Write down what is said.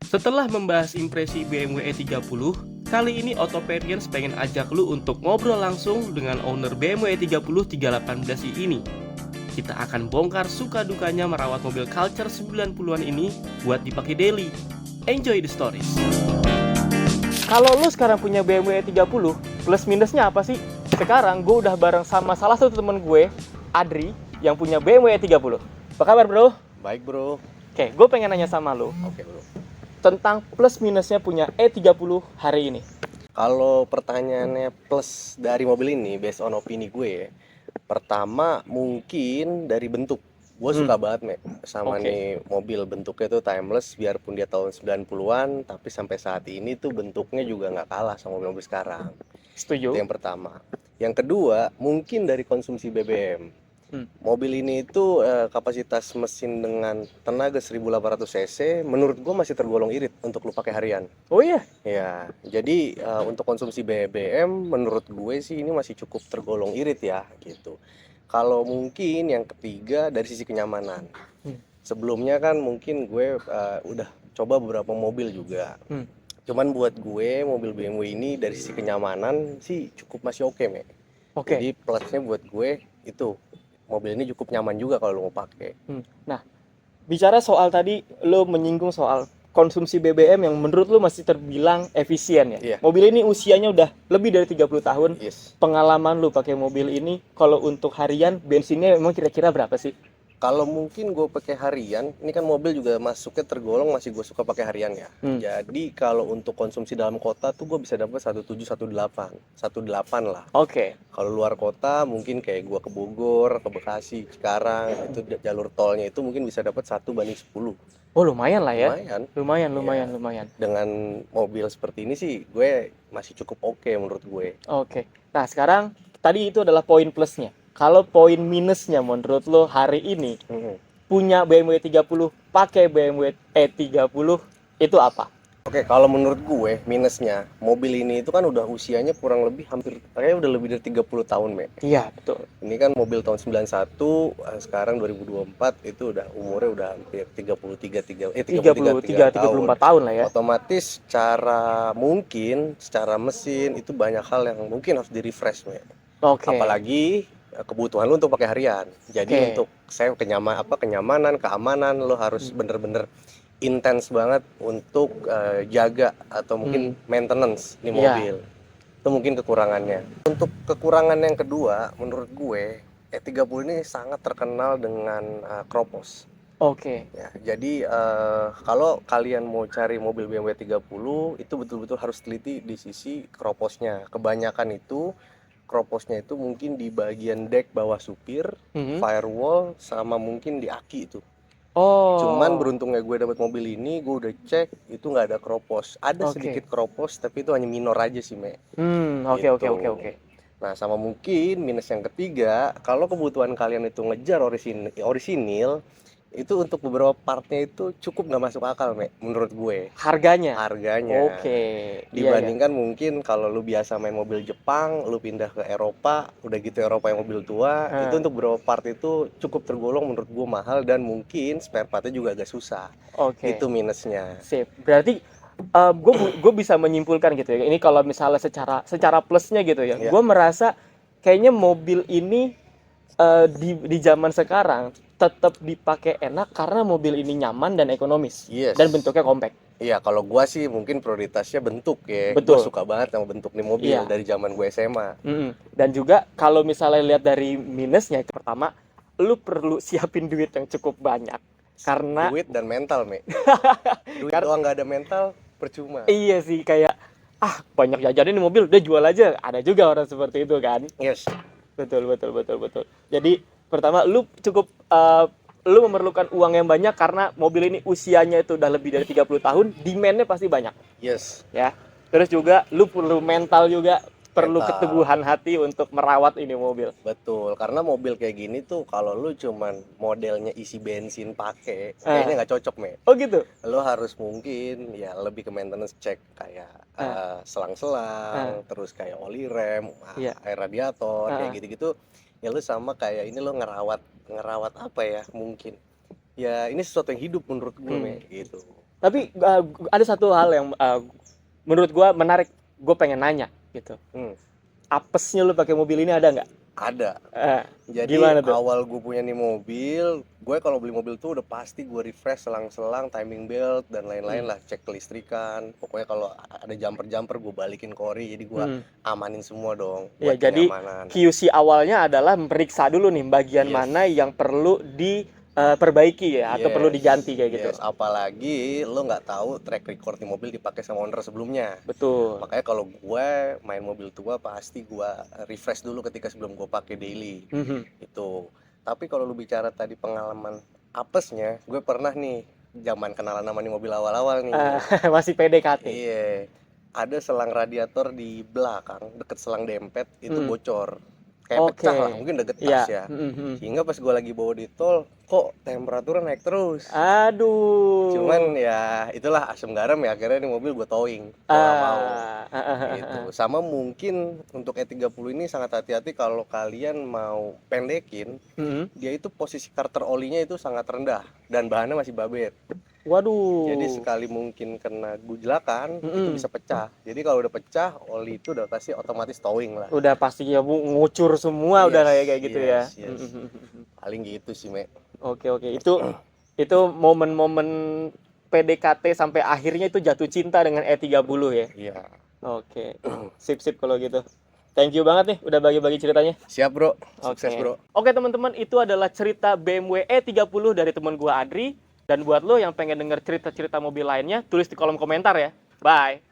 Setelah membahas impresi BMW E30, kali ini Autoperians pengen ajak lu untuk ngobrol langsung dengan owner BMW E30 318i ini. Kita akan bongkar suka dukanya merawat mobil culture 90-an ini buat dipakai daily. Enjoy the stories. Kalau lu sekarang punya BMW E30, plus minusnya apa sih? Sekarang gue udah bareng sama salah satu temen gue, Adri, yang punya BMW E30. Apa kabar, bro? Baik bro. Oke, gue pengen nanya sama lu Oke bro. tentang plus minusnya punya E30 hari ini. Kalau pertanyaannya plus dari mobil ini based on opini gue, pertama mungkin dari bentuk. Gue suka banget sama Oke. nih mobil, bentuknya tuh timeless, biarpun dia tahun 90-an, tapi sampai saat ini tuh bentuknya juga nggak kalah sama mobil-mobil sekarang. Itu Setuju? yang pertama. Yang kedua, mungkin dari konsumsi BBM. Mobil ini itu kapasitas mesin dengan tenaga 1800 cc menurut gue masih tergolong irit untuk lu pakai harian. Oh iya? Ya, jadi untuk konsumsi BBM menurut gue sih ini masih cukup tergolong irit ya gitu. Kalau mungkin yang ketiga dari sisi kenyamanan. Hmm. Sebelumnya kan mungkin gue udah coba beberapa mobil juga. Cuman buat gue mobil BMW ini dari sisi kenyamanan sih cukup masih oke, Me. Oke. Jadi plusnya buat gue itu mobil ini cukup nyaman juga kalau lo mau pakai. Nah, bicara soal tadi, lo menyinggung soal konsumsi BBM yang menurut lo masih terbilang efisien ya? Iya. Mobil ini usianya udah lebih dari 30 tahun. Yes. Pengalaman lo pakai mobil ini, kalau untuk harian, bensinnya memang kira-kira berapa sih? Kalau mungkin gue pakai harian, ini kan mobil juga masuknya tergolong masih gue suka pakai harian ya. Jadi kalau untuk konsumsi dalam kota tuh gue bisa dapat 17, 18 lah. Oke. Kalau luar kota mungkin kayak gue ke Bogor, ke Bekasi, Cikarang, itu jalur tolnya itu mungkin bisa dapat 1:10. Oh, lumayan lah ya. Lumayan. Lumayan. Dengan mobil seperti ini sih gue masih cukup oke menurut gue. Oke. Nah, sekarang tadi itu adalah poin plusnya. Kalau poin minusnya menurut lo hari ini punya BMW 30 pakai BMW E30 itu apa? Oke, kalau menurut gue minusnya mobil ini itu kan udah usianya kurang lebih hampir kayaknya udah lebih dari 30 tahun, Me. Iya, betul. Ini kan mobil tahun 91, sekarang 2024 itu udah umurnya udah hampir 33 34 tahun lah ya. Otomatis secara mesin itu banyak hal yang mungkin harus di-refresh, Me. Oke. Apalagi kebutuhan lu untuk pakai harian. Jadi untuk kenyamanan, keamanan lo harus bener-bener intens banget untuk jaga atau mungkin maintenance di mobil. Itu mungkin kekurangannya. Untuk kekurangan yang kedua, menurut gue E30 ini sangat terkenal dengan kropos. Oke. Ya, jadi kalau kalian mau cari mobil BMW 30 itu betul-betul harus teliti di sisi kroposnya. Kebanyakan itu kroposnya itu mungkin di bagian deck bawah supir, firewall, sama mungkin di aki itu. Oh. Cuman beruntungnya gue dapat mobil ini, gue udah cek itu nggak ada kropos. Ada sedikit kropos, tapi itu hanya minor aja sih, Me. Oke. Nah, sama mungkin minus yang ketiga, kalau kebutuhan kalian itu ngejar orisinil, itu untuk beberapa partnya itu cukup nggak masuk akal, Me, menurut gue. Harganya. Oke. Dibandingkan mungkin kalau lu biasa main mobil Jepang, lu pindah ke Eropa, udah gitu Eropa yang mobil tua, itu untuk beberapa part itu cukup tergolong menurut gue mahal dan mungkin spare partnya juga agak susah. Oke. Itu minusnya. Sip. Berarti gue bisa menyimpulkan gitu ya. Ini kalau misalnya secara plusnya gitu ya. Gue merasa kayaknya mobil ini di zaman sekarang tetap dipakai enak karena mobil ini nyaman dan ekonomis. Yes. Dan bentuknya compact. Iya, kalau gua sih mungkin prioritasnya bentuk ya. Betul. Gua suka banget sama bentuk nih mobil dari zaman gue SMA. Dan juga kalau misalnya lihat dari minusnya, pertama, lu perlu siapin duit yang cukup banyak. Karena duit dan mental, Me. Duit doang nggak ada mental, percuma. Iya sih, kayak banyak jajanin di mobil, udah jual aja. Ada juga orang seperti itu kan. Yes. Betul. Jadi pertama lu lu memerlukan uang yang banyak karena mobil ini usianya itu udah lebih dari 30 tahun, demand-nya pasti banyak. Yes. Ya. Terus juga lu perlu mental juga, perlu keteguhan hati untuk merawat ini mobil. Betul, karena mobil kayak gini tuh kalau lu cuman modelnya isi bensin pakai, kayaknya nggak cocok, Me. Oh gitu. Lu harus mungkin ya lebih ke maintenance check kayak selang-selang, terus kayak oli rem, air radiator, kayak gitu-gitu. Ya lu sama kayak ini lu ngerawat apa ya mungkin. Ya ini sesuatu yang hidup menurut gue, Me, gitu. Tapi ada satu hal yang menurut gua menarik, gue pengen nanya gitu. Apesnya lu pakai mobil ini ada nggak? Ada. Jadi Gimana tuh? awal gue punya nih mobil, gue kalau beli mobil tuh udah pasti gue refresh selang-selang, timing belt dan lain-lain lah, cek kelistrikan. Pokoknya kalau ada jumper gue balikin ke ori, jadi gue amanin semua dong Ya, buat jadi kenyamanan. QC awalnya adalah memeriksa dulu nih bagian Yes. mana yang perlu diperbaiki ya, atau perlu diganti kayak gitu. Yes, apalagi lo nggak tahu track record nih mobil dipakai sama owner sebelumnya. Betul. Makanya kalau gue main mobil tua pasti gue refresh dulu ketika sebelum gue pakai daily. Itu. Tapi kalau lu bicara tadi pengalaman apesnya, gue pernah nih zaman kenalan nama nih mobil awal-awal nih. Masih PDKT. Iya. Ada selang radiator di belakang deket selang dempet itu bocor. Kayak pecah lah, mungkin udah getas ya. Sehingga pas gue lagi bawa di tol, kok temperaturnya naik terus. Aduh. Cuman ya itulah asam garam ya, akhirnya nih mobil gue towing. Gak mau. Gitu. Sama mungkin untuk E30 ini sangat hati-hati kalau kalian mau pendekin, dia itu posisi karter olinya itu sangat rendah dan bahannya masih babet. Waduh. Jadi sekali mungkin kena gujlakan itu bisa pecah. Jadi kalau udah pecah, oli itu udah pasti otomatis towing lah. Udah pasti ya Bu, ngucur semua udah kayak gitu ya. Paling gitu sih, Mek. Oke. Itu momen-momen PDKT sampai akhirnya itu jatuh cinta dengan E30 ya. Iya. Oke. Sip kalau gitu. Thank you banget nih udah bagi-bagi ceritanya. Siap, Bro. Sukses, Bro. Oke, teman-teman, itu adalah cerita BMW E30 dari teman gua Adri. Dan buat lo yang pengen denger cerita-cerita mobil lainnya, tulis di kolom komentar ya. Bye.